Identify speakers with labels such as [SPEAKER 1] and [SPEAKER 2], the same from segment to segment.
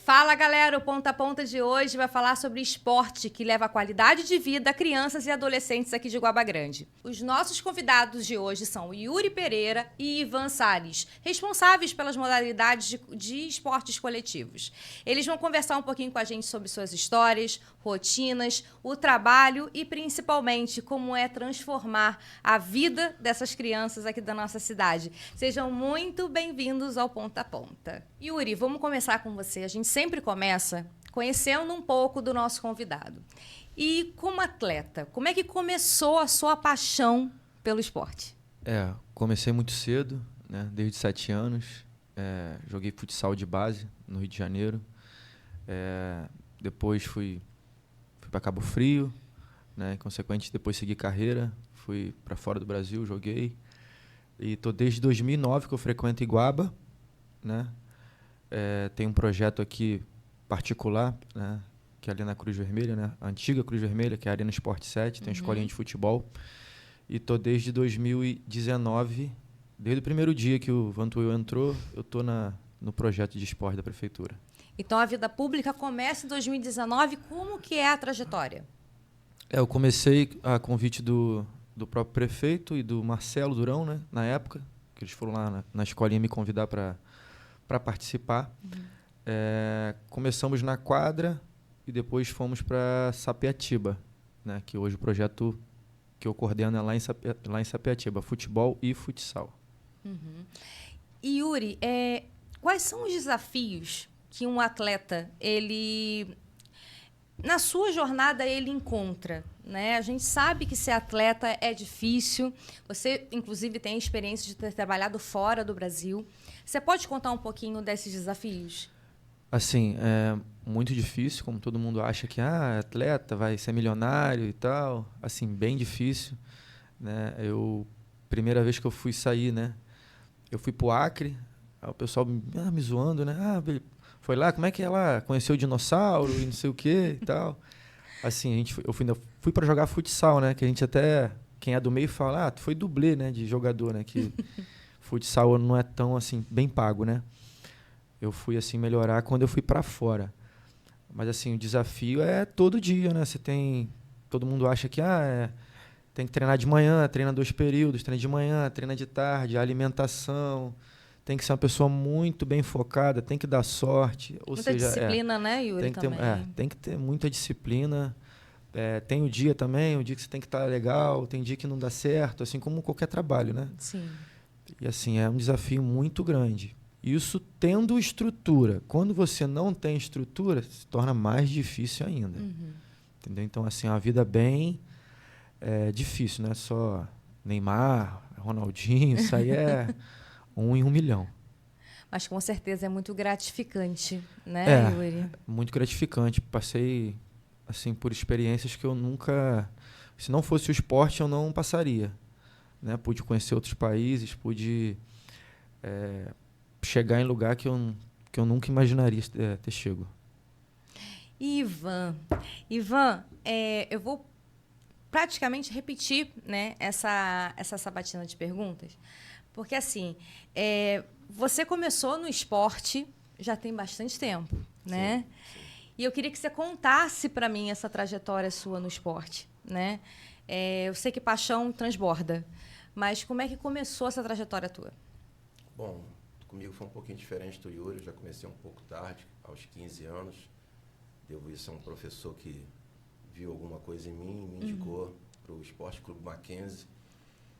[SPEAKER 1] Fala, galera! O Ponta a Ponta de hoje vai falar sobre esporte que leva qualidade de vida a crianças e adolescentes aqui de Guaba Grande. Os nossos convidados de hoje são Yuri Pereira e Ivan Salles, responsáveis pelas modalidades de esportes coletivos. Eles vão conversar um pouquinho com a gente sobre suas histórias, rotinas, o trabalho e, principalmente, como é transformar a vida dessas crianças aqui da nossa cidade. Sejam muito bem-vindos ao Ponta a Ponta. Yuri, vamos começar com você. A gente sempre começa conhecendo um pouco do nosso convidado. E como atleta, como é que começou a sua paixão pelo esporte?
[SPEAKER 2] Comecei muito cedo, né? Desde 7 anos. Joguei futsal de base no Rio de Janeiro. Depois fui para Cabo Frio, né? Consequentemente, depois segui carreira. Fui para fora do Brasil, joguei. E tô desde 2009 que eu frequento Iguaba, né? Tem um projeto aqui particular, né? Que é ali na Cruz Vermelha, né? A antiga Cruz Vermelha, que é a Arena Sport 7, tem uma escolinha de futebol. E tô desde 2019, desde o primeiro dia que o Vantuil entrou, eu tô no projeto de esporte da prefeitura.
[SPEAKER 1] Então a vida pública começa em 2019, como que é a trajetória?
[SPEAKER 2] Eu comecei a convite do próprio prefeito e do Marcelo Durão, né? Na época, que eles foram lá na escolinha me convidar para participar. Começamos na quadra e depois fomos para Sapetiba, né? Que hoje o projeto que eu coordeno é lá em Sapetiba, futebol e futsal.
[SPEAKER 1] E Yuri, quais são os desafios que um atleta, na sua jornada, ele encontra, né? A gente sabe que ser atleta é difícil. Você, inclusive, tem a experiência de ter trabalhado fora do Brasil. Você pode contar um pouquinho desses desafios?
[SPEAKER 2] Assim, é muito difícil, como todo mundo acha que atleta vai ser milionário e tal. Assim, bem difícil, né? Primeira vez que eu fui sair, né? Eu fui pro Acre, aí o pessoal me zoando, né? Foi lá, como é que é lá? Conheceu o dinossauro e não sei o quê e tal. Assim, eu fui para jogar futsal, né? Que a gente até, quem é do meio fala, tu foi dublê, né? De jogador, né? Que futsal não é tão, assim, bem pago, né? Eu fui, assim, melhorar quando eu fui para fora. Mas, assim, o desafio é todo dia, né? Todo mundo acha que, tem que treinar de manhã, treina 2 períodos, treina de manhã, treina de tarde, a alimentação. Tem que ser uma pessoa muito bem focada, tem que dar sorte. Ou
[SPEAKER 1] Muita
[SPEAKER 2] seja,
[SPEAKER 1] disciplina, né, Yuri, também.
[SPEAKER 2] tem que ter muita disciplina. Tem o dia também, o dia que você tem que estar legal, tem dia que não dá certo, assim como qualquer trabalho, né?
[SPEAKER 1] Sim.
[SPEAKER 2] E assim, é um desafio muito grande. Isso tendo estrutura. Quando você não tem estrutura, se torna mais difícil ainda. Entendeu? Então, assim, a vida bem difícil, não é só Neymar, Ronaldinho, isso aí é 1 em 1 milhão.
[SPEAKER 1] Mas com certeza é muito gratificante, né, Yuri?
[SPEAKER 2] Muito gratificante. Passei assim por experiências que eu nunca, se não fosse o esporte, eu não passaria, né? Pude conhecer outros países, pude chegar em lugar que eu nunca imaginaria ter chego.
[SPEAKER 1] Ivan, eu vou praticamente repetir, né, essa sabatina de perguntas, porque assim, você começou no esporte já tem bastante tempo, né?
[SPEAKER 3] Sim.
[SPEAKER 1] E eu queria que você contasse para mim essa trajetória sua no esporte, né? Eu sei que paixão transborda, mas como é que começou essa trajetória tua?
[SPEAKER 3] Bom, comigo foi um pouquinho diferente do Yuri, eu já comecei um pouco tarde, aos 15 anos. Devo isso a um professor que viu alguma coisa em mim e me indicou para o Esporte Clube Mackenzie.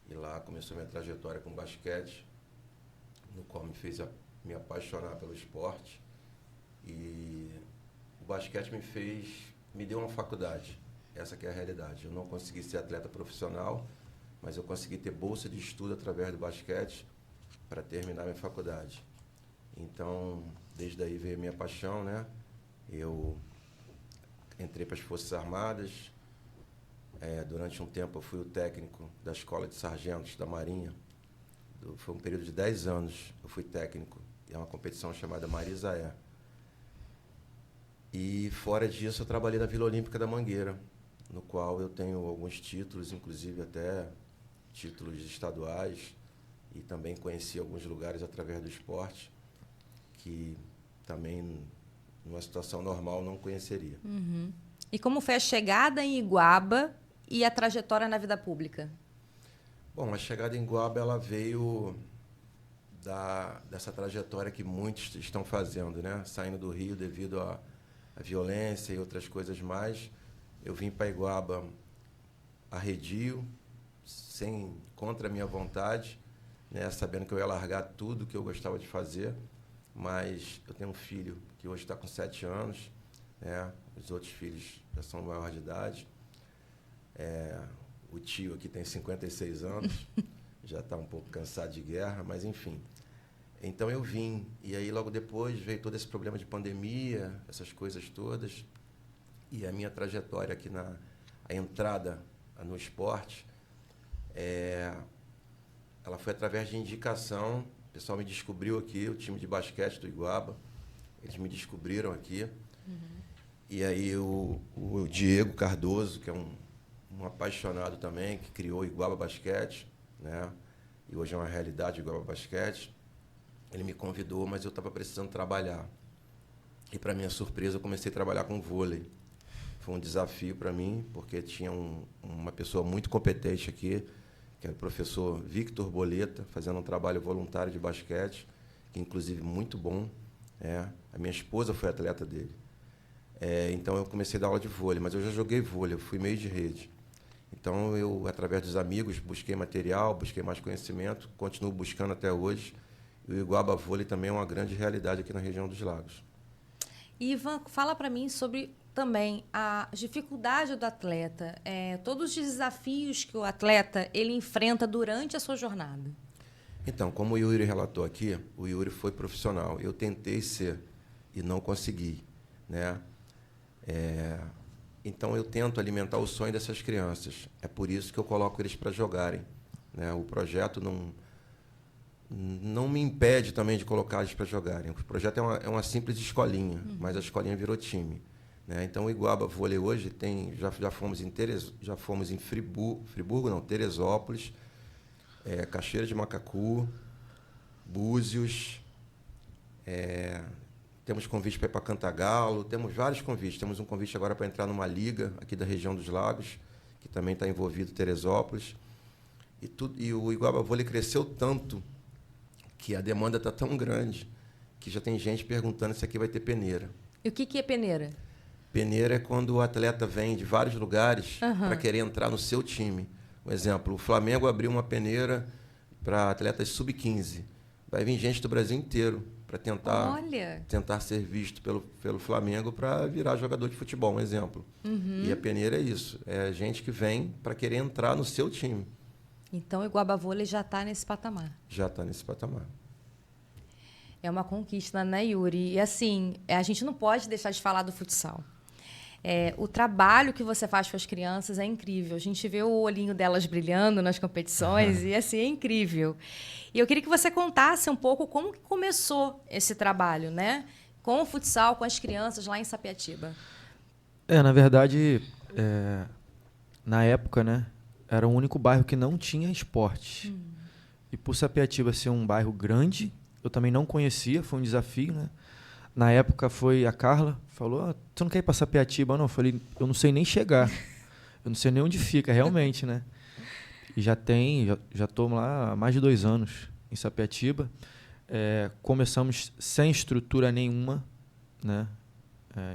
[SPEAKER 3] E lá começou minha trajetória com basquete, no qual me fez me apaixonar pelo esporte. E o basquete me deu uma faculdade. Essa que é a realidade. Eu não consegui ser atleta profissional, mas eu consegui ter bolsa de estudo através do basquete para terminar minha faculdade. Então, desde aí veio a minha paixão, né? Eu entrei para as Forças Armadas. Durante um tempo eu fui o técnico da Escola de Sargentos da Marinha. Foi um período de 10 anos eu fui técnico. É uma competição chamada Marisaé. E fora disso eu trabalhei na Vila Olímpica da Mangueira, no qual eu tenho alguns títulos, inclusive até títulos estaduais, e também conheci alguns lugares através do esporte, que também numa situação normal, não conheceria.
[SPEAKER 1] E como foi a chegada em Iguaba e a trajetória na vida pública?
[SPEAKER 3] Bom, a chegada em Iguaba, ela veio dessa trajetória que muitos estão fazendo, né? Saindo do Rio devido à violência e outras coisas mais. Eu vim para Iguaba arredio, contra a minha vontade, né? Sabendo que eu ia largar tudo que eu gostava de fazer. Mas eu tenho um filho que hoje está com 7 anos, né? Os outros filhos já são maior de idade. O tio aqui tem 56 anos, já está um pouco cansado de guerra, mas enfim. Então eu vim, e aí logo depois veio todo esse problema de pandemia, essas coisas todas, e a minha trajetória aqui a entrada no esporte, ela foi através de indicação. O pessoal me descobriu aqui, o time de basquete do Iguaba, eles me descobriram aqui. E aí o Diego Cardoso, que é um apaixonado também, que criou o Iguaba Basquete, né? E hoje é uma realidade o Iguaba Basquete. Ele me convidou, mas eu estava precisando trabalhar. E, para minha surpresa, eu comecei a trabalhar com vôlei. Foi um desafio para mim, porque tinha uma pessoa muito competente aqui, que era o professor Victor Boleta, fazendo um trabalho voluntário de basquete, que, inclusive, muito bom. A minha esposa foi atleta dele. Então, eu comecei a dar aula de vôlei, mas eu já joguei vôlei, eu fui meio de rede. Então, eu, através dos amigos, busquei material, busquei mais conhecimento, continuo buscando até hoje. E o Iguaba Vôlei também é uma grande realidade aqui na região dos Lagos.
[SPEAKER 1] Ivan, fala para mim sobre também a dificuldade do atleta, todos os desafios que o atleta ele enfrenta durante a sua jornada.
[SPEAKER 3] Então, como o Yuri relatou aqui, o Yuri foi profissional. Eu tentei ser e não consegui, né? Então, eu tento alimentar o sonho dessas crianças. É por isso que eu coloco eles para jogarem, né? O projeto não me impede também de colocar eles para jogarem. O projeto é uma simples escolinha, mas a escolinha virou time, né? Então, o Iguaba Vôlei hoje já fomos em Friburgo não, Teresópolis, Cachoeira de Macacu, Búzios, temos convite para ir para Cantagalo, temos vários convites. Temos um convite agora para entrar numa liga aqui da região dos Lagos, que também está envolvido Teresópolis. E o Iguaba Vôlei cresceu tanto que a demanda está tão grande que já tem gente perguntando se aqui vai ter peneira.
[SPEAKER 1] E o que é peneira?
[SPEAKER 3] Peneira é quando o atleta vem de vários lugares para querer entrar no seu time. Um exemplo, o Flamengo abriu uma peneira para atletas sub-15. Vai vir gente do Brasil inteiro para tentar ser visto pelo Flamengo para virar jogador de futebol, um exemplo. E a peneira é isso, é gente que vem para querer entrar no seu time.
[SPEAKER 1] Então, o Iguaba Vôlei já está nesse patamar.
[SPEAKER 3] Já está nesse patamar.
[SPEAKER 1] É uma conquista, né, Yuri? E, assim, a gente não pode deixar de falar do futsal. O trabalho que você faz com as crianças é incrível. A gente vê o olhinho delas brilhando nas competições e, assim, é incrível. E eu queria que você contasse um pouco como que começou esse trabalho, né? Com o futsal, com as crianças lá em Sapetiba.
[SPEAKER 2] Na verdade, na época, né, era o único bairro que não tinha esporte. E por Sapetiba ser um bairro grande, eu também não conhecia, foi um desafio, né? Na época foi a Carla, falou, você não quer ir para Sapetiba? Não, eu falei, eu não sei nem chegar. Eu não sei nem onde fica, realmente, né? E já estou lá há mais de 2 anos em Sapetiba. Começamos sem estrutura nenhuma, né?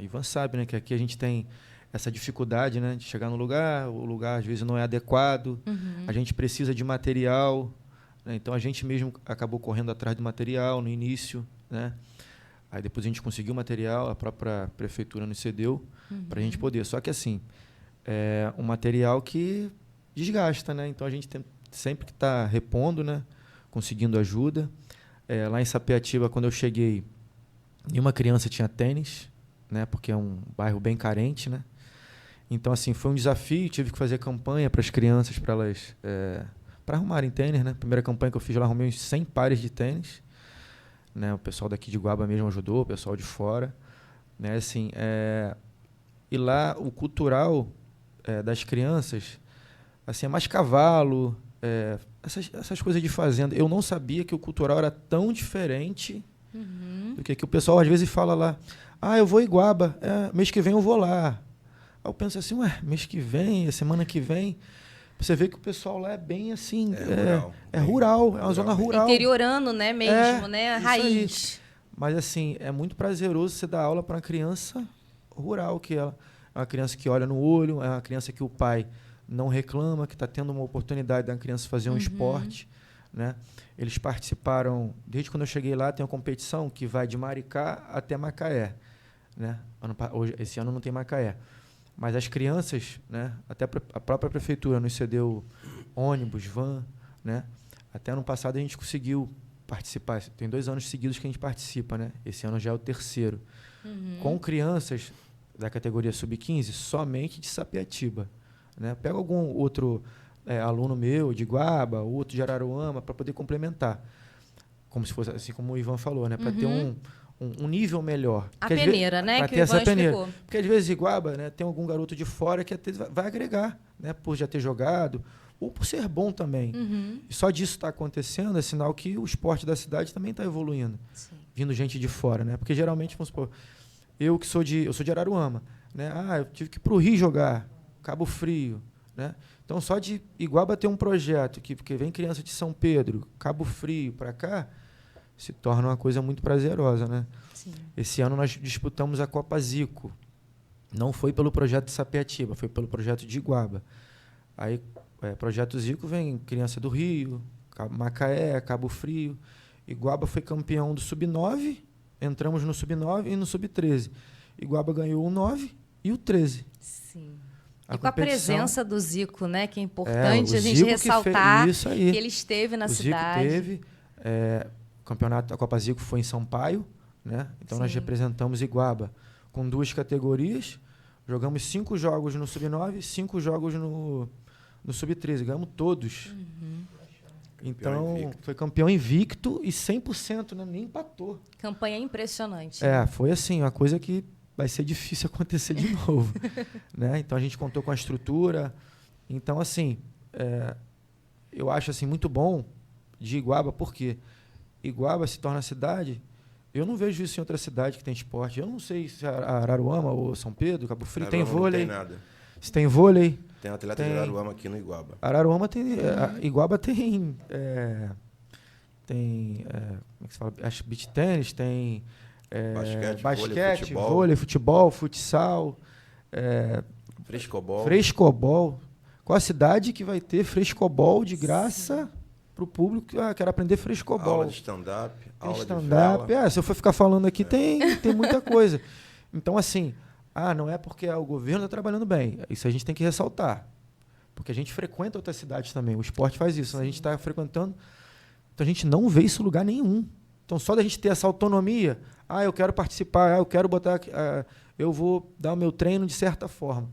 [SPEAKER 2] Ivan sabe, né, que aqui a gente tem essa dificuldade, né, de chegar no lugar, o lugar às vezes não é adequado, a gente precisa de material, né? Então a gente mesmo acabou correndo atrás do material no início, né? Aí depois a gente conseguiu o material, a própria prefeitura nos cedeu para a gente poder. Só que assim, é um material que desgasta, né? Então a gente tem sempre que estar repondo, né? Conseguindo ajuda. Lá em Sapetiba, quando eu cheguei, nenhuma criança tinha tênis, né? Porque é um bairro bem carente, né? Então assim, foi um desafio, tive que fazer campanha para as crianças, para elas para arrumarem tênis, né? A primeira campanha que eu fiz lá, arrumei uns 100 pares de tênis. Né, o pessoal daqui de Iguaba mesmo ajudou, o pessoal de fora, né, assim, e lá o cultural das crianças, assim, é mais cavalo, essas coisas de fazenda. Eu não sabia que o cultural era tão diferente do que o pessoal às vezes fala lá. Ah, eu vou em Iguaba, mês que vem eu vou lá. Aí eu penso assim, mês que vem, semana que vem. Você vê que o pessoal lá é bem assim, rural, é uma zona rural.
[SPEAKER 1] Interiorano, né, mesmo, né, raiz.
[SPEAKER 2] Aí. Mas assim, é muito prazeroso você dar aula para uma criança rural, que ela é uma criança que olha no olho, é uma criança que o pai não reclama, que está tendo uma oportunidade da criança fazer um esporte, né? Eles participaram, desde quando eu cheguei lá, tem uma competição que vai de Maricá até Macaé, né? Esse ano não tem Macaé. Mas as crianças, né, até a própria prefeitura nos cedeu ônibus, van, né? Até ano passado a gente conseguiu participar. Tem 2 anos seguidos que a gente participa, né? Esse ano já é o 3º. Com crianças da categoria sub-15, somente de Sapetiba, né? Pega algum outro aluno meu de Iguaba, outro de Araruama, para poder complementar. Como se fosse, assim como o Ivan falou, né? Para ter um nível melhor.
[SPEAKER 1] A peneira, né? Que o Ivan explicou.
[SPEAKER 2] Porque às vezes Iguaba, né, tem algum garoto de fora que até vai agregar, né? Por já ter jogado, ou por ser bom também. E só disso está acontecendo é sinal que o esporte da cidade também está evoluindo.
[SPEAKER 1] Sim.
[SPEAKER 2] Vindo gente de fora, né? Porque geralmente, vamos supor, eu sou de Araruama, né? Eu tive que ir para o Rio jogar, Cabo Frio, né? Então, só de Iguaba ter um projeto, porque vem criança de São Pedro, Cabo Frio para cá, se torna uma coisa muito prazerosa, né?
[SPEAKER 1] Sim.
[SPEAKER 2] Esse ano nós disputamos a Copa Zico. Não foi pelo projeto de Sapetiba, foi pelo projeto de Iguaba. Aí, projeto Zico vem criança do Rio, Macaé, Cabo Frio. Iguaba foi campeão do Sub-9, entramos no Sub-9 e no Sub-13. Iguaba ganhou o 9 e o 13.
[SPEAKER 1] Sim.
[SPEAKER 2] A
[SPEAKER 1] e com a presença do Zico, né? Que é importante a gente
[SPEAKER 2] Zico
[SPEAKER 1] ressaltar
[SPEAKER 2] isso aí.
[SPEAKER 1] que ele esteve na
[SPEAKER 2] o
[SPEAKER 1] cidade.
[SPEAKER 2] Zico teve. O campeonato da Copa Zico foi em Sampaio, né? Então nós representamos Iguaba com 2 categorias. Jogamos 5 jogos no Sub-9, 5 jogos no Sub-13. Ganhamos todos. Então, foi campeão invicto e 100%, né? Nem empatou.
[SPEAKER 1] Campanha impressionante.
[SPEAKER 2] Foi assim, uma coisa que vai ser difícil acontecer de novo. Né? Então, a gente contou com a estrutura. Então, assim, eu acho assim, muito bom de Iguaba, porque Iguaba se torna cidade. Eu não vejo isso em outra cidade que tem esporte. Eu não sei se Araruama ou São Pedro, Cabo Frio, tem vôlei.
[SPEAKER 3] Não tem nada.
[SPEAKER 2] Se tem vôlei.
[SPEAKER 3] Tem atleta de Araruama aqui no Iguaba.
[SPEAKER 2] Araruama tem. Iguaba tem. Como é que se fala? Acho beach tênis, tem. Basquete, vôlei, futebol, futsal. Frescobol. Qual a cidade que vai ter frescobol de graça para o público que quer aprender frescobol?
[SPEAKER 3] Aula de stand-up, aula de vela.
[SPEAKER 2] Se eu for ficar falando aqui, tem muita coisa. Então, assim. Não é porque o governo está trabalhando bem. Isso a gente tem que ressaltar. Porque a gente frequenta outras cidades também. O esporte faz isso. A gente está frequentando. Então, a gente não vê isso em lugar nenhum. Então, só da gente ter essa autonomia. Eu quero participar. Eu quero botar... eu vou dar o meu treino de certa forma.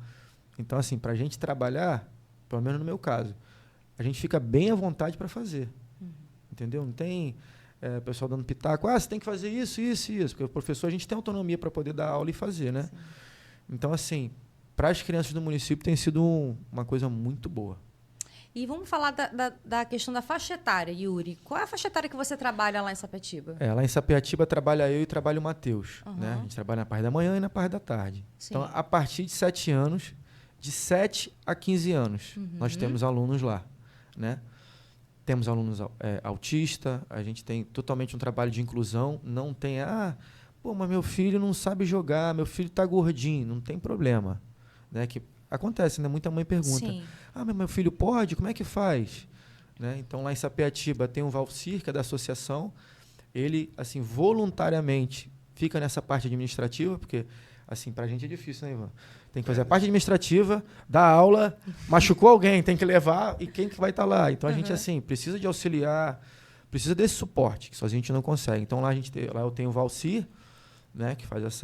[SPEAKER 2] Então, assim, para a gente trabalhar, pelo menos no meu caso, a gente fica bem à vontade para fazer. Entendeu? Não tem... o pessoal dando pitaco. Você tem que fazer isso, isso e isso. Porque o professor, a gente tem autonomia para poder dar aula e fazer, né? Sim. Então, assim, para as crianças do município tem sido uma coisa muito boa.
[SPEAKER 1] E vamos falar da questão da faixa etária, Yuri. Qual é a faixa etária que você trabalha lá em Sapetiba?
[SPEAKER 2] Lá em Sapetiba trabalha eu e trabalha o Matheus. Né? A gente trabalha na parte da manhã e na parte da tarde. Sim. Então, a partir de 7 anos, de 7 a 15 anos, nós temos alunos lá, né? Temos alunos autistas, a gente tem totalmente um trabalho de inclusão, não tem, mas meu filho não sabe jogar, meu filho está gordinho, não tem problema. Né? Que acontece, né? Muita mãe pergunta, mas meu filho pode? Como é que faz? Né? Então, lá em Sapetiba tem o Valcir, que é da associação, ele, assim, voluntariamente fica nessa parte administrativa, porque, assim, para a gente é difícil, né, Ivan? Tem que fazer a parte administrativa, dar aula, machucou alguém, tem que levar, e quem que vai estar lá? Então, a gente, assim, precisa de auxiliar, precisa desse suporte, que sozinho a gente não consegue. Então, lá eu tenho o Valcir, né, que faz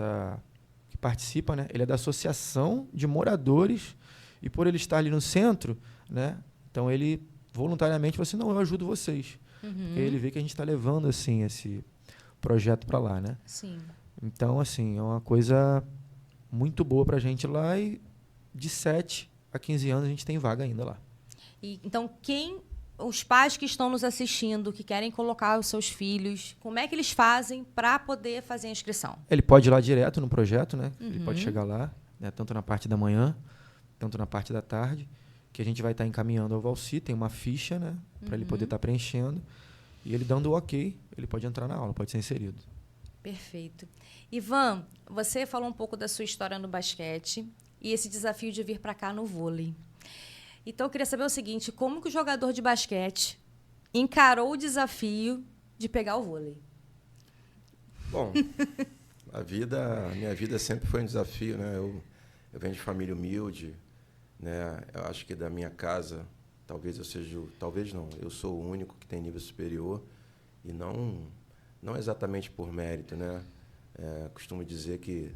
[SPEAKER 2] que participa, né? Ele é da associação de moradores, e por ele estar ali no centro, né? Então, ele voluntariamente falou assim, eu ajudo vocês. Porque ele vê que a gente está levando, assim, esse projeto para lá, né?
[SPEAKER 1] Sim.
[SPEAKER 2] Então, assim, é uma coisa muito boa para a gente lá, e de 7 a 15 anos a gente tem vaga ainda lá.
[SPEAKER 1] Então, quem os pais que estão nos assistindo, que querem colocar os seus filhos, como é que eles fazem para poder fazer a inscrição?
[SPEAKER 2] Ele pode ir lá direto no projeto, né? Ele pode chegar lá, né? Tanto na parte da manhã, tanto na parte da tarde, que a gente vai estar encaminhando ao Valci, tem uma ficha, né? Para ele poder estar preenchendo. E ele dando o ok, ele pode entrar na aula, pode ser inserido.
[SPEAKER 1] Perfeito. Ivan, você falou um pouco da sua história no basquete e esse desafio de vir para cá no vôlei. Então, eu queria saber o seguinte, como que o jogador de basquete encarou o desafio de pegar o vôlei?
[SPEAKER 3] Bom, a minha vida sempre foi um desafio, né? Eu venho de família humilde, né? Eu acho que da minha casa, talvez eu sou o único que tem nível superior e não exatamente por mérito, né? Costumo dizer que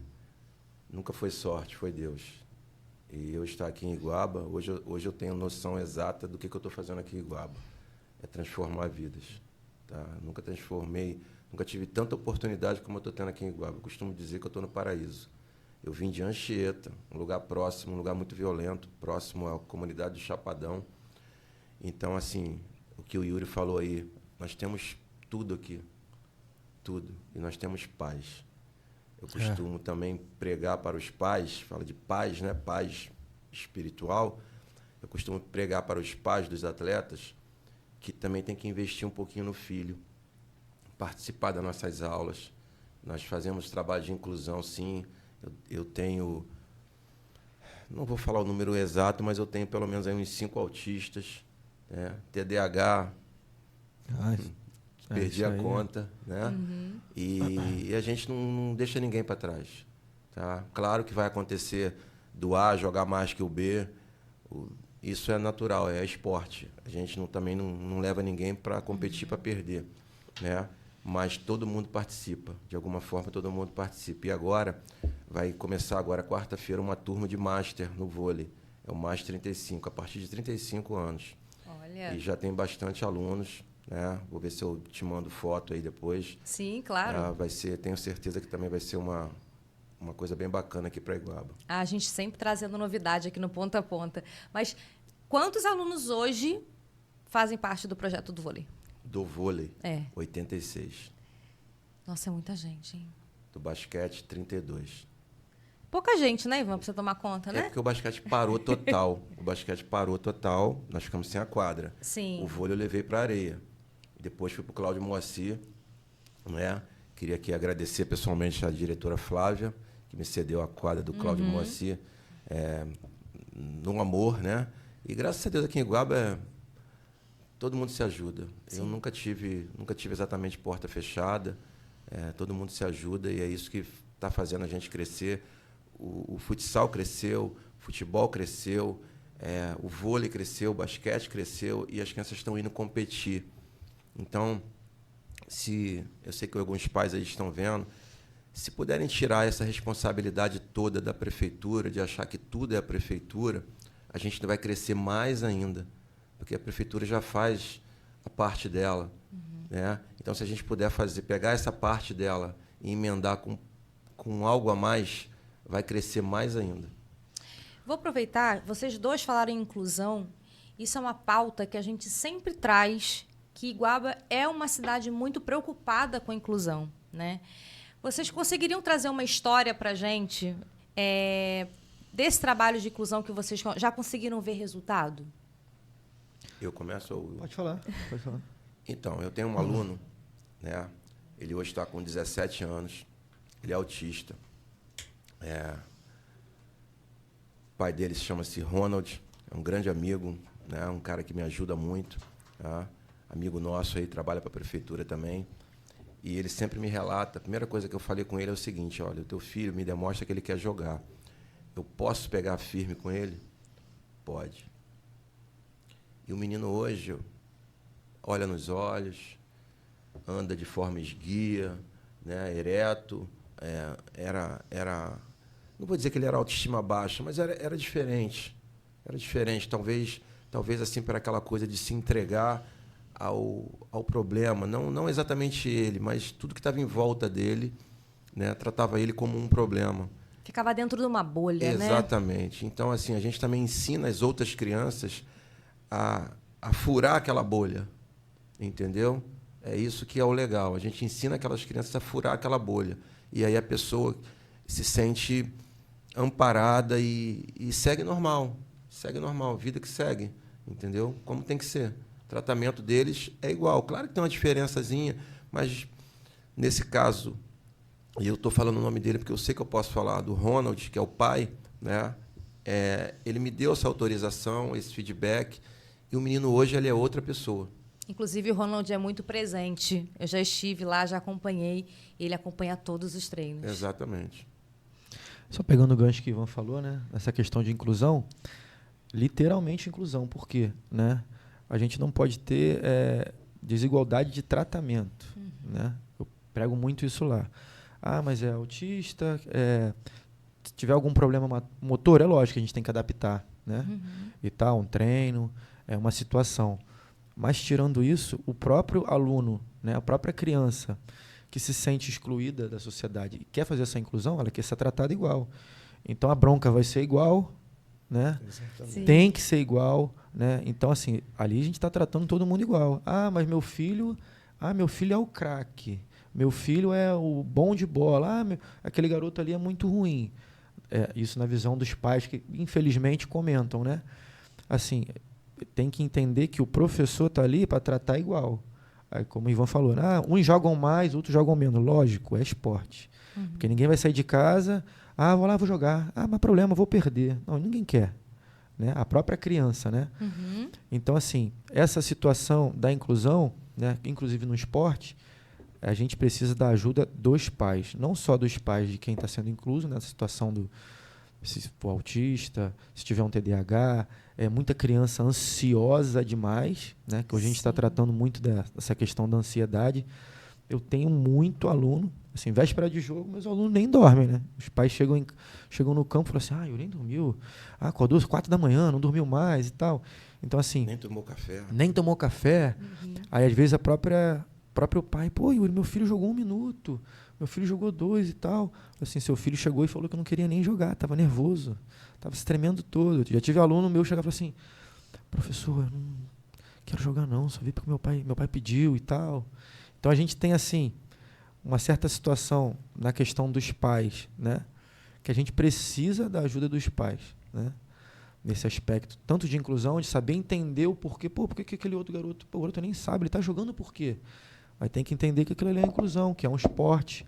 [SPEAKER 3] nunca foi sorte, foi Deus. E eu estar aqui em Iguaba, hoje eu tenho noção exata do que eu estou fazendo aqui em Iguaba. É transformar vidas. Tá? Nunca tive tanta oportunidade como eu estou tendo aqui em Iguaba. Eu costumo dizer que eu estou no paraíso. Eu vim de Anchieta, um lugar próximo, um lugar muito violento, próximo à comunidade do Chapadão. Então, assim, o que o Yuri falou aí, nós temos tudo aqui. Tudo. E nós temos paz. Eu costumo também pregar para os pais, fala de paz, né? Paz espiritual. Eu costumo pregar para os pais dos atletas que também tem que investir um pouquinho no filho, participar das nossas aulas. Nós fazemos trabalho de inclusão, sim. Eu tenho, não vou falar o número exato, mas eu tenho pelo menos aí uns 5 autistas, né? TDAH. Perdi a conta, né? E a gente não deixa ninguém para trás. Tá? Claro que vai acontecer do A jogar mais que o B. Isso é natural, é esporte. A gente também não leva ninguém para competir, para perder. Né? Mas todo mundo participa. De alguma forma, todo mundo participa. E agora, vai começar agora, quarta-feira, uma turma de Master no vôlei. É o Master 35, a partir de 35 anos.
[SPEAKER 1] Olha.
[SPEAKER 3] E já tem bastante alunos. Né? Vou ver se eu te mando foto aí depois.
[SPEAKER 1] Sim, claro.
[SPEAKER 3] Tenho certeza que também vai ser uma coisa bem bacana aqui para Iguaba.
[SPEAKER 1] A gente sempre trazendo novidade aqui no Ponta a Ponta. Mas quantos alunos hoje fazem parte do projeto do vôlei?
[SPEAKER 3] Do vôlei?
[SPEAKER 1] 86. Nossa, é muita gente, hein?
[SPEAKER 3] Do basquete, 32.
[SPEAKER 1] Pouca gente, né, Ivan, para você tomar conta, né?
[SPEAKER 3] É porque o basquete parou total. Nós ficamos sem a quadra.
[SPEAKER 1] Sim.
[SPEAKER 3] O vôlei eu levei para a areia. Depois fui para o Cláudio Moacir, né? Queria aqui agradecer pessoalmente a diretora Flávia, que me cedeu a quadra do Cláudio Moacir, no amor, né? E graças a Deus aqui em Iguaba todo mundo se ajuda. Sim. Eu nunca tive exatamente porta fechada. Todo mundo se ajuda e é isso que está fazendo a gente crescer. O futsal cresceu, o futebol cresceu, o vôlei cresceu, o basquete cresceu e as crianças estão indo competir. Então, eu sei que alguns pais aí estão vendo, se puderem tirar essa responsabilidade toda da prefeitura, de achar que tudo é a prefeitura, a gente vai crescer mais ainda, porque a prefeitura já faz a parte dela. Né? Então, se a gente puder pegar essa parte dela e emendar com algo a mais, vai crescer mais ainda.
[SPEAKER 1] Vou aproveitar, vocês dois falaram em inclusão, isso é uma pauta que a gente sempre traz, que Iguaba é uma cidade muito preocupada com a inclusão, né? Vocês conseguiriam trazer uma história para a gente desse trabalho de inclusão que vocês já conseguiram ver resultado?
[SPEAKER 3] Eu começo?
[SPEAKER 2] Pode falar.
[SPEAKER 3] Então, eu tenho um aluno, né? Ele hoje está com 17 anos, ele é autista. O pai dele chama-se Ronald, é um grande amigo, né? Um cara que me ajuda muito, tá? Amigo nosso aí, trabalha para a prefeitura também. E ele sempre me relata, a primeira coisa que eu falei com ele é o seguinte: olha, o teu filho me demonstra que ele quer jogar. Eu posso pegar firme com ele? Pode. E o menino hoje olha nos olhos, anda de forma esguia, né, ereto. Não vou dizer que ele era autoestima baixa, mas era diferente. Era diferente, talvez assim, para aquela coisa de se entregar ao problema, não exatamente ele, mas tudo que estava em volta dele, né, tratava ele como um problema.
[SPEAKER 1] Ficava dentro de uma bolha,
[SPEAKER 3] né? Exatamente. Então, assim, a gente também ensina as outras crianças a a furar aquela bolha, entendeu? É isso que é o legal. A gente ensina aquelas crianças a furar aquela bolha. E aí a pessoa se sente amparada e segue normal. Segue normal, vida que segue, entendeu? Como tem que ser. O tratamento deles é igual. Claro que tem uma diferençazinha, mas nesse caso, e eu estou falando o nome dele porque eu sei que eu posso falar, do Ronald, que é o pai, né? Ele me deu essa autorização, esse feedback, e o menino hoje ele é outra pessoa.
[SPEAKER 1] Inclusive, o Ronald é muito presente. Eu já estive lá, já acompanhei. Ele acompanha todos os treinos.
[SPEAKER 3] Exatamente.
[SPEAKER 2] Só pegando o gancho que o Ivan falou, né? Essa questão de inclusão, literalmente inclusão. Por quê? Né? A gente não pode ter desigualdade de tratamento. Né? Eu prego muito isso lá. Ah, mas é autista, se tiver algum problema motor, é lógico que a gente tem que adaptar, né? E tal, um treino, uma situação. Mas, tirando isso, o próprio aluno, né, a própria criança que se sente excluída da sociedade e quer fazer essa inclusão, ela quer ser tratada igual. Então, a bronca vai ser igual, né? Tem que ser igual, né? Então, assim, ali a gente está tratando todo mundo igual. Ah, mas meu filho é o craque. Meu filho é o bom de bola. Aquele garoto ali é muito ruim. Isso na visão dos pais que, infelizmente, comentam, né? Assim, tem que entender que o professor está ali para tratar igual. Aí, como o Ivan falou, uns jogam mais, outros jogam menos. Lógico, é esporte. Porque ninguém vai sair de casa, vou lá, vou jogar. Mas problema, vou perder. Não, ninguém quer. Né? A própria criança, né? Então, assim, essa situação da inclusão, né, inclusive no esporte, a gente precisa da ajuda dos pais. Não só dos pais de quem está sendo incluso nessa situação se for autista, se tiver um TDAH, muita criança ansiosa demais, né? Que hoje a gente está tratando muito dessa questão da ansiedade. Eu tenho muito aluno, assim, véspera de jogo, meus alunos nem dormem, né? Os pais chegam no campo e falam assim, Yuri nem dormiu, acordou às 4 da manhã, não dormiu mais e tal. Então, assim... Nem tomou café. Aí, às vezes, próprio pai, Yuri, meu filho jogou 1 minuto, meu filho jogou 2 e tal. Assim, seu filho chegou e falou que não queria nem jogar, estava nervoso, estava se tremendo todo. Já tive aluno meu chegar e falar assim, professor, eu não quero jogar não, só vi porque meu pai pediu e tal. Então a gente tem, assim, uma certa situação na questão dos pais, né? Que a gente precisa da ajuda dos pais, né? Nesse aspecto, tanto de inclusão, de saber entender o porquê. Por que aquele outro garoto, o garoto nem sabe, ele está jogando por quê? Mas tem que entender que aquilo ali é inclusão, que é um esporte,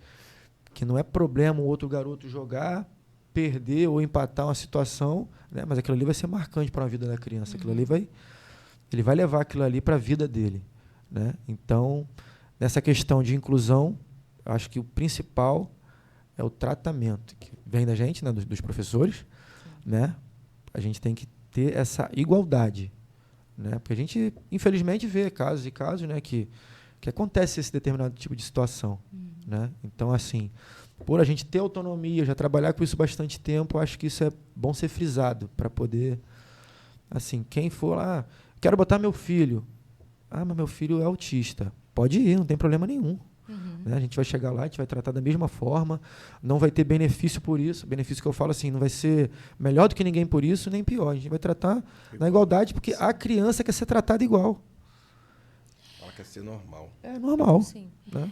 [SPEAKER 2] que não é problema o outro garoto jogar, perder ou empatar uma situação, né? Mas aquilo ali vai ser marcante para a vida da criança. Aquilo ali ele vai levar aquilo ali para a vida dele, né? Então, nessa questão de inclusão, acho que o principal é o tratamento, que vem da gente, né? dos professores, né? A gente tem que ter essa igualdade, né? Porque a gente, infelizmente, vê casos e casos, né? Que acontece esse determinado tipo de situação, né? Então, assim, por a gente ter autonomia, já trabalhar com isso bastante tempo, acho que isso é bom ser frisado para poder, assim, quem for lá, quero botar meu filho, mas meu filho é autista, pode ir, não tem problema nenhum. Né? A gente vai chegar lá, a gente vai tratar da mesma forma, não vai ter benefício por isso, benefício que eu falo assim, não vai ser melhor do que ninguém por isso, nem pior, a gente vai tratar na igualdade, porque a criança quer ser tratada igual.
[SPEAKER 3] Quer ser normal.
[SPEAKER 2] É normal.
[SPEAKER 1] Sim.
[SPEAKER 2] Né?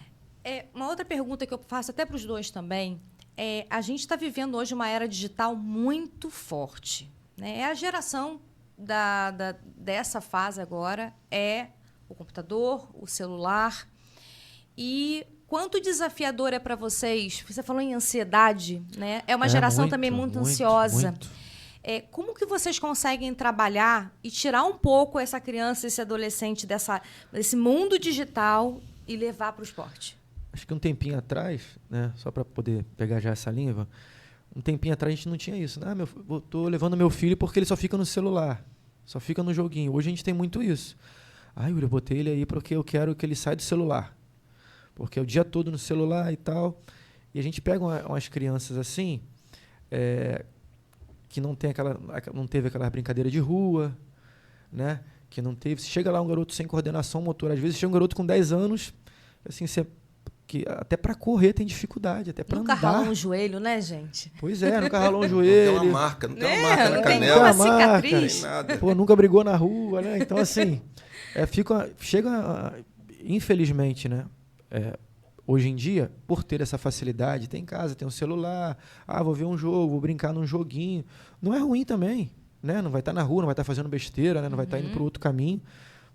[SPEAKER 1] Uma outra pergunta que eu faço até para os dois também, a gente está vivendo hoje uma era digital muito forte. Né? A geração dessa fase agora é o computador, o celular. E quanto desafiador é para vocês? Você falou em ansiedade, né? É uma geração também muito ansiosa.
[SPEAKER 2] Muito.
[SPEAKER 1] Como que vocês conseguem trabalhar e tirar um pouco essa criança, esse adolescente desse mundo digital e levar para o esporte?
[SPEAKER 2] Acho que um tempinho atrás, né, só para poder pegar já essa linha, um tempinho atrás a gente não tinha isso. Né? Eu tô levando meu filho porque ele só fica no celular, só fica no joguinho. Hoje a gente tem muito isso. Yuri, eu botei ele aí porque eu quero que ele saia do celular. Porque é o dia todo no celular e tal. E a gente pega umas crianças assim... que não teve aquela brincadeira de rua, né? Que não teve... Chega lá um garoto sem coordenação motora, às vezes chega um garoto com 10 anos, assim, você que até para correr tem dificuldade, até para andar.
[SPEAKER 1] Nunca ralou um joelho, né, gente?
[SPEAKER 2] Pois é, nunca ralou um
[SPEAKER 3] Não
[SPEAKER 2] joelho.
[SPEAKER 3] tem uma marca, não tem uma
[SPEAKER 1] É,
[SPEAKER 3] marca na
[SPEAKER 1] não tem
[SPEAKER 3] canela.
[SPEAKER 1] uma
[SPEAKER 2] Nunca marca,
[SPEAKER 1] cicatriz.
[SPEAKER 3] Não tem nada.
[SPEAKER 2] Pô, nunca brigou na rua, né? Então, assim, infelizmente, né? Hoje em dia, por ter essa facilidade, tem em casa, tem um celular, vou ver um jogo, vou brincar num joguinho. Não é ruim também, né? Não vai estar na rua, não vai estar fazendo besteira, né? Não vai estar indo para outro caminho.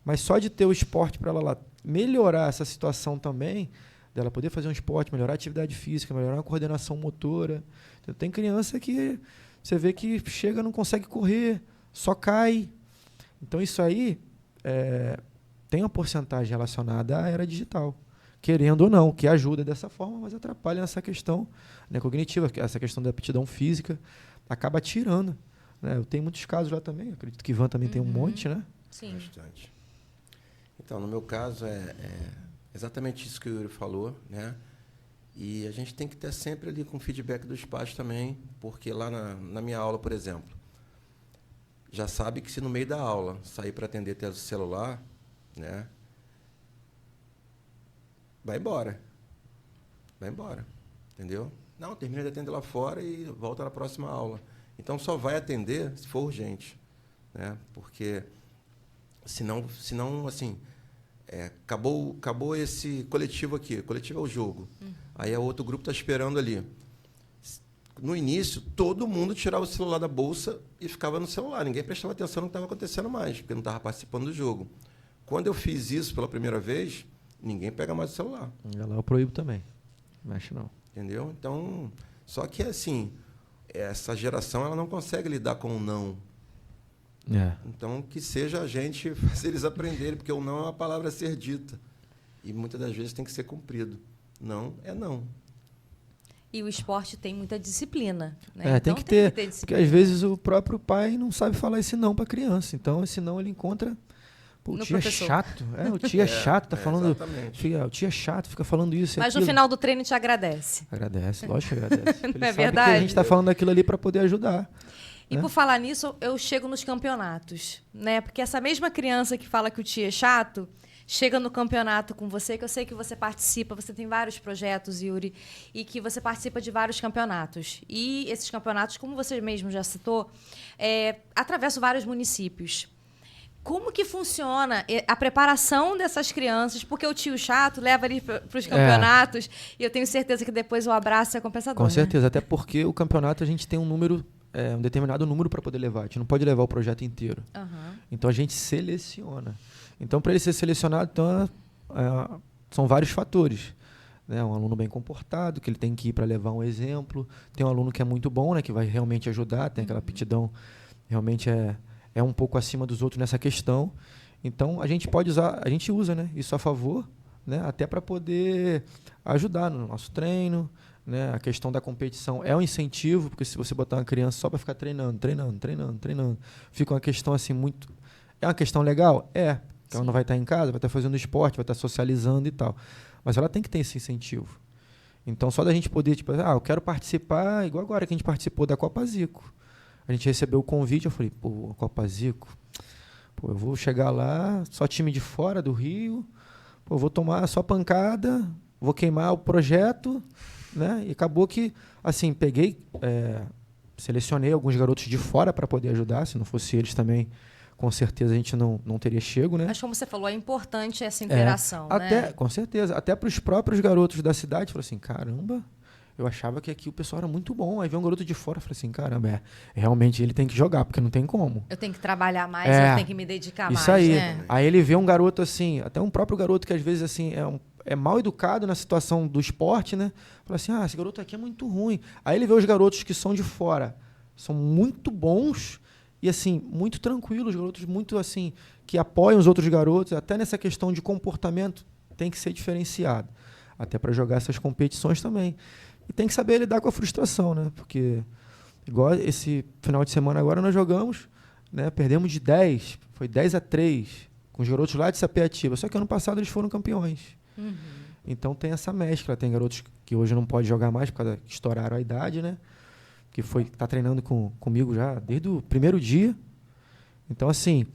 [SPEAKER 2] Mas só de ter o esporte para ela lá melhorar essa situação também, dela poder fazer um esporte, melhorar a atividade física, melhorar a coordenação motora. Então, tem criança que você vê que chega, não consegue correr, só cai. Então, isso aí tem uma porcentagem relacionada à era digital. Querendo ou não, que ajuda dessa forma, mas atrapalha nessa questão, né, cognitiva, essa questão da aptidão física, acaba tirando. Né? Eu tenho muitos casos lá também, acredito que Ivan também tem um monte, né?
[SPEAKER 1] Sim.
[SPEAKER 3] Bastante. Então, no meu caso, é exatamente isso que o Yuri falou, né? E a gente tem que ter sempre ali com feedback dos pais também, porque lá na minha aula, por exemplo, já sabe que se no meio da aula sair para atender teu celular, né? Vai embora. Vai embora. Entendeu? Não, termina de atender lá fora e volta na próxima aula. Então, só vai atender se for urgente, né? Porque, senão assim, acabou esse coletivo aqui. O coletivo é o jogo. Aí, o outro grupo está esperando ali. No início, todo mundo tirava o celular da bolsa e ficava no celular. Ninguém prestava atenção no que estava acontecendo mais, porque não estava participando do jogo. Quando eu fiz isso pela primeira vez, ninguém pega mais o celular.
[SPEAKER 2] Lá eu proíbo também. Não acho não.
[SPEAKER 3] Entendeu? Então, só que assim, essa geração ela não consegue lidar com o não. Então, que seja a gente fazer eles aprenderem, porque o não é uma palavra a ser dita. E muitas das vezes tem que ser cumprido. Não é não.
[SPEAKER 1] E o esporte tem muita disciplina. Né?
[SPEAKER 2] Tem
[SPEAKER 1] então,
[SPEAKER 2] que ter,
[SPEAKER 1] disciplina.
[SPEAKER 2] porque às vezes o próprio pai não sabe falar esse não para a criança. Então, esse não ele encontra... Pô, o tio
[SPEAKER 1] professor.
[SPEAKER 2] é chato. O tio é chato, tá falando...
[SPEAKER 3] Exatamente.
[SPEAKER 2] O tio é chato, fica falando isso e
[SPEAKER 1] Mas
[SPEAKER 2] aquilo.
[SPEAKER 1] no final do treino te agradece.
[SPEAKER 2] Agradece, lógico que agradece.
[SPEAKER 1] Não
[SPEAKER 2] Ele
[SPEAKER 1] é
[SPEAKER 2] sabe
[SPEAKER 1] verdade?
[SPEAKER 2] que a gente está falando daquilo ali para poder ajudar.
[SPEAKER 1] E por falar nisso, eu chego nos campeonatos, né? Porque essa mesma criança que fala que o tio é chato, chega no campeonato com você, que eu sei que você participa, você tem vários projetos, Yuri, e que você participa de vários campeonatos. E esses campeonatos, como você mesmo já citou, atravessam vários municípios. Como que funciona a preparação dessas crianças? Porque o tio chato leva ele para os campeonatos e eu tenho certeza que depois o abraço é compensador.
[SPEAKER 2] Com certeza, até porque o campeonato a gente tem um número, um determinado número para poder levar. A gente não pode levar o projeto inteiro. Então a gente seleciona. Então, para ele ser selecionado, então, são vários fatores. Né? Um aluno bem comportado, que ele tem que ir para levar um exemplo. Tem um aluno que é muito bom, né? Que vai realmente ajudar, tem aquela aptidão, realmente é um pouco acima dos outros nessa questão. Então, a gente usa, né, isso a favor, né, até para poder ajudar no nosso treino. Né? A questão da competição é um incentivo, porque se você botar uma criança só para ficar treinando, fica uma questão assim muito... É uma questão legal? Porque ela não vai estar em casa, vai estar fazendo esporte, vai estar socializando e tal. Mas ela tem que ter esse incentivo. Então, só da gente poder, tipo, eu quero participar, igual agora que a gente participou da Copa Zico. A gente recebeu o convite, eu falei, a Copa Zico, eu vou chegar lá, só time de fora do Rio, eu vou tomar só pancada, vou queimar o projeto, né? E acabou que, assim, selecionei alguns garotos de fora para poder ajudar, se não fosse eles também, com certeza a gente não teria chego, né?
[SPEAKER 1] Mas como você falou, é importante essa interação, né?
[SPEAKER 2] Com certeza, até para os próprios garotos da cidade, falou assim, caramba... Eu achava que aqui o pessoal era muito bom. Aí veio um garoto de fora e falei assim, caramba, realmente ele tem que jogar, porque não tem como.
[SPEAKER 1] Eu tenho que trabalhar mais, eu tenho que me dedicar mais.
[SPEAKER 2] Isso aí.
[SPEAKER 1] Né?
[SPEAKER 2] Aí ele vê um garoto assim, até um próprio garoto que às vezes assim é mal educado na situação do esporte, né? Fala assim, esse garoto aqui é muito ruim. Aí ele vê os garotos que são de fora, são muito bons e assim, muito tranquilos, garotos muito assim, que apoiam os outros garotos, até nessa questão de comportamento tem que ser diferenciado. Até para jogar essas competições também. E tem que saber lidar com a frustração, né? Porque, igual esse final de semana agora, nós jogamos, né? Perdemos de 10, foi 10-3, com os garotos lá de Sapetiba. Só que ano passado eles foram campeões. Então tem essa mescla. Tem garotos que hoje não podem jogar mais, por causa que estouraram a idade, né? Que tá treinando comigo já desde o primeiro dia. Então, assim,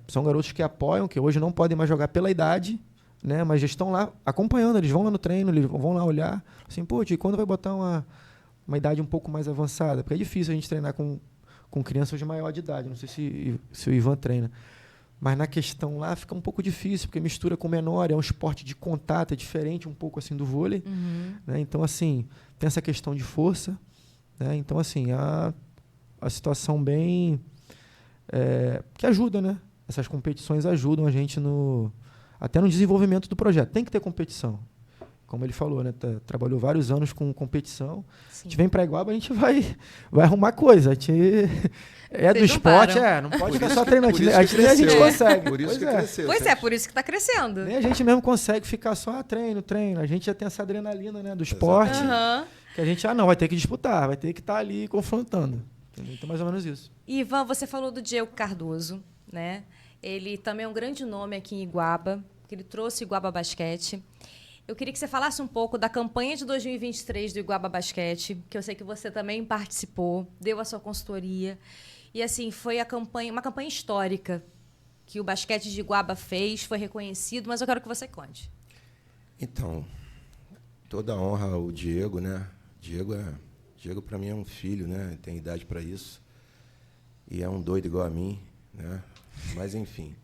[SPEAKER 2] são garotos que apoiam, que hoje não podem mais jogar pela idade, né? Mas já estão lá acompanhando, eles vão lá no treino, eles vão lá olhar, assim, pô, Ti, quando vai botar uma idade um pouco mais avançada? Porque é difícil a gente treinar com crianças de maior de idade, não sei se o Ivan treina. Mas na questão lá fica um pouco difícil, porque mistura com menor, é um esporte de contato, é diferente um pouco assim do vôlei. Né? Então, assim, tem essa questão de força. Né? Então, assim, a situação bem... que ajuda, né? Essas competições ajudam a gente até no desenvolvimento do projeto. Tem que ter competição. Como ele falou, né? Trabalhou vários anos com competição. Sim. A gente vem para Iguaba, a gente vai arrumar coisa. A gente do esporte, não pode ficar só treinando. A gente consegue.
[SPEAKER 3] Por isso que cresceu.
[SPEAKER 1] Pois é, por isso que está crescendo.
[SPEAKER 2] Nem a gente mesmo consegue ficar só treino. A gente já tem essa adrenalina, né, do esporte. Que a gente, vai ter que disputar, vai ter que estar ali confrontando. Entendeu? Então, mais ou menos isso.
[SPEAKER 1] Ivan, você falou do Diego Cardoso, né? Ele também é um grande nome aqui em Iguaba, que ele trouxe o Iguaba Basquete. Eu queria que você falasse um pouco da campanha de 2023 do Iguaba Basquete, que eu sei que você também participou, deu a sua consultoria. E, assim, foi uma campanha histórica que o basquete de Iguaba fez, foi reconhecido, mas eu quero que você conte.
[SPEAKER 3] Então, toda a honra ao Diego, né? Diego, para mim, é um filho, né? Tem idade para isso. E é um doido igual a mim, né? Mas, enfim,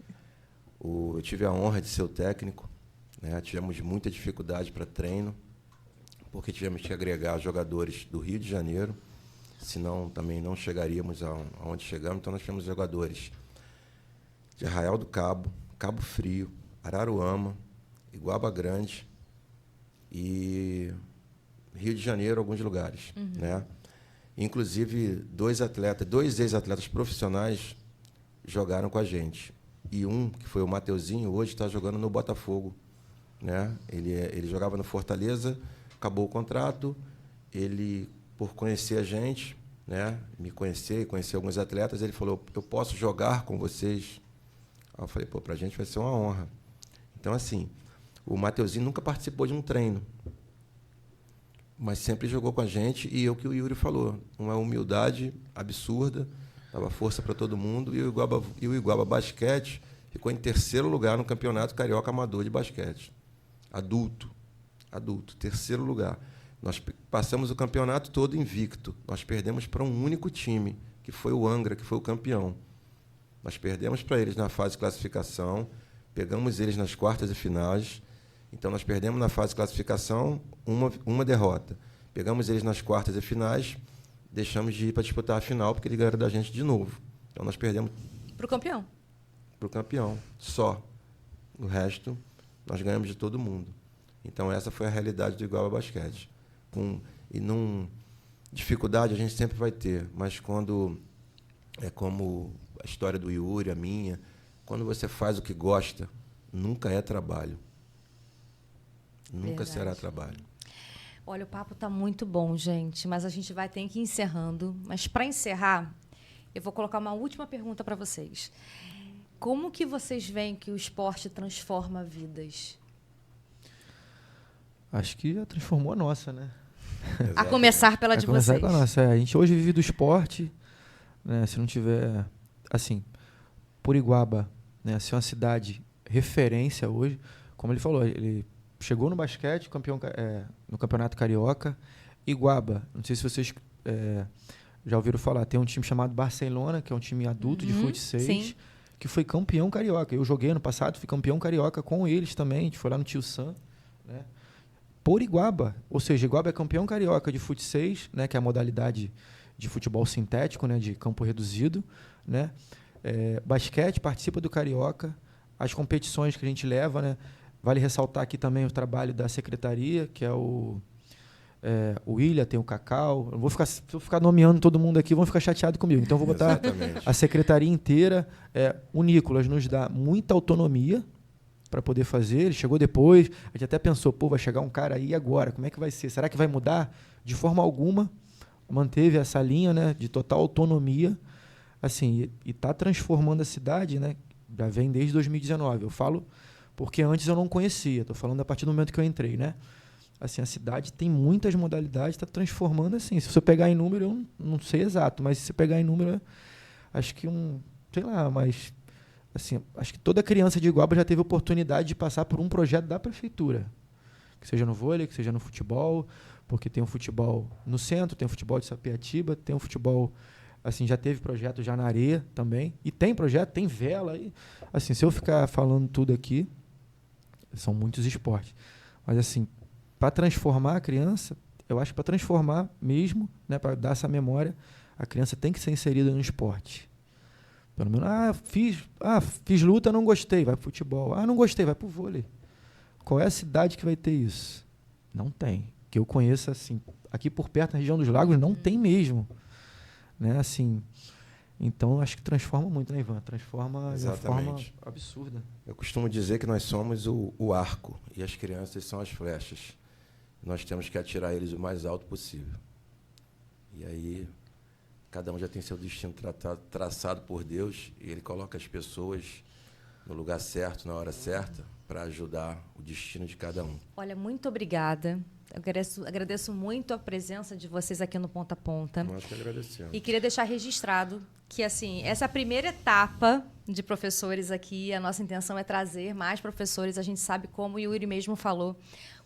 [SPEAKER 3] eu tive a honra de ser o técnico. Né? Tivemos muita dificuldade para treino, porque tivemos que agregar jogadores do Rio de Janeiro, senão também não chegaríamos aonde chegamos. Então, nós tivemos jogadores de Arraial do Cabo, Cabo Frio, Araruama, Iguaba Grande e Rio de Janeiro, alguns lugares. Né? Inclusive, dois ex-atletas profissionais jogaram com a gente. E um, que foi o Mateuzinho, hoje está jogando no Botafogo. Né? Ele jogava no Fortaleza, acabou o contrato, ele, por conhecer a gente, né, me conhecer alguns atletas, ele falou, eu posso jogar com vocês? Aí eu falei, para a gente vai ser uma honra. Então, assim, o Mateuzinho nunca participou de um treino, mas sempre jogou com a gente, e é o que o Yuri falou, uma humildade absurda, dava força para todo mundo, e o Iguaba Basquete ficou em 3º lugar no Campeonato Carioca Amador de Basquete. Adulto, 3º lugar. Nós passamos o campeonato todo invicto. Nós perdemos para um único time, que foi o Angra, que foi o campeão. Nós perdemos para eles na fase de classificação, pegamos eles nas quartas e finais. Então, nós perdemos na fase de classificação uma derrota. Pegamos eles nas quartas e finais, deixamos de ir para disputar a final, porque eles ganharam da gente de novo. Então, nós perdemos...
[SPEAKER 1] Para o campeão?
[SPEAKER 3] Para o campeão, só. O resto... Nós ganhamos de todo mundo. Então, essa foi a realidade do Iguaba Basquete. Dificuldade a gente sempre vai ter, mas quando é como a história do Yuri, a minha, quando você faz o que gosta, nunca é trabalho. Nunca será trabalho.
[SPEAKER 1] Olha, o papo está muito bom, gente, mas a gente vai ter que ir encerrando. Mas, para encerrar, eu vou colocar uma última pergunta para vocês. Como que vocês veem que o esporte transforma vidas?
[SPEAKER 2] Acho que já transformou a nossa, né?
[SPEAKER 1] A começar pela de vocês.
[SPEAKER 2] A começar com a nossa. A gente hoje vive do esporte, né? Se não tiver... Assim, por Iguaba, né? Ser uma cidade referência hoje, como ele falou, ele chegou no basquete, no Campeonato Carioca. Iguaba, não sei se vocês já ouviram falar, tem um time chamado Barcelona, que é um time adulto de futsal, que foi campeão carioca. Eu joguei ano passado, fui campeão carioca com eles também. A gente foi lá no Tio Sam, né? Por Iguaba. Ou seja, Iguaba é campeão carioca de futsal, né? Que é a modalidade de futebol sintético, né? De campo reduzido, né? Basquete participa do carioca. As competições que a gente leva, né? Vale ressaltar aqui também o trabalho da secretaria, que é o William, tem o Cacau. Se eu ficar nomeando todo mundo aqui, vão ficar chateados comigo. Então, eu vou botar a secretaria inteira. O Nicolas nos dá muita autonomia para poder fazer. Ele chegou depois. A gente até pensou, vai chegar um cara aí agora. Como é que vai ser? Será que vai mudar? De forma alguma, manteve essa linha, né, de total autonomia. Assim, e está transformando a cidade, né? Já vem desde 2019. Eu falo porque antes eu não conhecia. Estou falando a partir do momento que eu entrei, né? Assim, a cidade tem muitas modalidades, está transformando assim. Se você pegar em número, eu não sei exato, mas se você pegar em número, acho que assim, acho que toda criança de Iguaba já teve oportunidade de passar por um projeto da prefeitura, que seja no vôlei, que seja no futebol, porque tem um futebol no centro, tem um futebol de Sapetiba, tem um futebol, assim, já teve projeto já na areia também, e tem projeto, tem vela, e, assim, se eu ficar falando tudo aqui, são muitos esportes, mas assim, para transformar a criança, eu acho que para transformar mesmo, né, para dar essa memória, a criança tem que ser inserida no esporte. Pelo menos, fiz luta, não gostei, vai pro futebol. Não gostei, vai pro vôlei. Qual é a cidade que vai ter isso? Não tem. Que eu conheça, assim, aqui por perto, na região dos lagos, não tem mesmo. Né, assim, então, acho que transforma muito, né, Ivan? Transforma de uma forma absurda.
[SPEAKER 3] Eu costumo dizer que nós somos o arco e as crianças são as flechas. Nós temos que atirar eles o mais alto possível. E aí, cada um já tem seu destino traçado por Deus e Ele coloca as pessoas no lugar certo, na hora certa, para ajudar o destino de cada um.
[SPEAKER 1] Olha, muito obrigada. Eu agradeço muito a presença de vocês aqui no Ponta a Ponta.
[SPEAKER 3] Nós que agradecemos.
[SPEAKER 1] E queria deixar registrado que, assim, essa é a primeira etapa de professores aqui. A nossa intenção é trazer mais professores. A gente sabe, como o Yuri mesmo falou,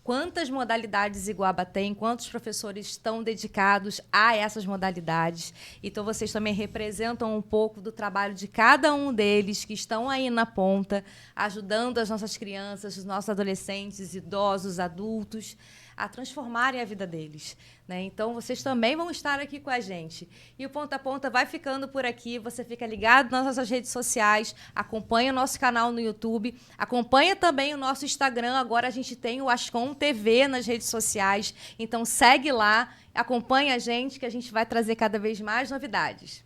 [SPEAKER 1] quantas modalidades Iguaba tem, quantos professores estão dedicados a essas modalidades. Então, vocês também representam um pouco do trabalho de cada um deles que estão aí na ponta, ajudando as nossas crianças, os nossos adolescentes, idosos, adultos, a transformarem a vida deles. Né? Então, vocês também vão estar aqui com a gente. E o Ponta a Ponta vai ficando por aqui. Você fica ligado nas nossas redes sociais, acompanha o nosso canal no YouTube, acompanha também o nosso Instagram. Agora a gente tem o Ascom TV nas redes sociais. Então, segue lá, acompanha a gente, que a gente vai trazer cada vez mais novidades.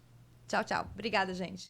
[SPEAKER 1] Tchau, tchau. Obrigada, gente.